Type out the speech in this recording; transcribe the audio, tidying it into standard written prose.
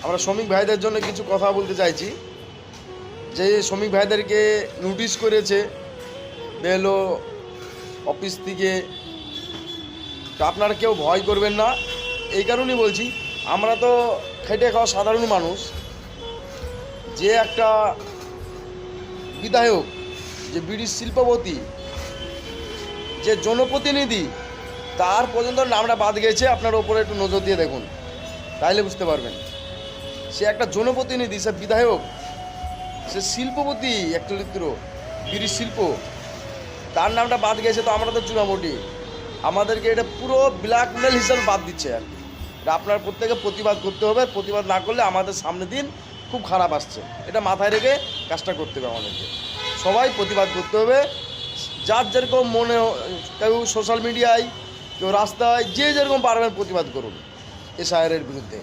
আমরা শ্রমিক ভাইদের জন্য কিছু কথা বলতে চাইছি। যে শ্রমিক ভাইদেরকে নোটিশ করেছে বেলো অফিস থেকে, তো আপনারা কেউ ভয় করবেন না। এই কারণেই বলছি, আমরা তো খেটে খাওয়া সাধারণ মানুষ। যে একটা বিধায়ক, যে বিড়ি শিল্পপতি, যে জনপ্রতিনিধি, তার পর্যন্ত নামটা বাদ গেছে। আপনার ওপরে একটু নজর দিয়ে দেখুন, তাইলে বুঝতে পারবেন। সে একটা জনপ্রতিনিধি, সে বিধায়ক, সে শিল্পপতি, এক চরিত্র বিড়ি শিল্প, তার নামটা বাদ গেছে। তো আমরা তো চুনামুটি, আমাদেরকে এটা পুরো ব্ল্যাকমেল হিসাবে বাদ দিচ্ছে আর কি। এটা আপনার প্রত্যেকে প্রতিবাদ করতে হবে। প্রতিবাদ না করলে আমাদের সামনের দিন খুব খারাপ আসছে। এটা মাথায় রেখে কাজটা করতে হবে আমাদেরকে। সবাই প্রতিবাদ করতে হবে, যার যেরকম মনে, কেউ সোশ্যাল মিডিয়ায়, কেউ রাস্তায়, যে যেরকম পারবেন প্রতিবাদ করুন এসআইআরের বিরুদ্ধে।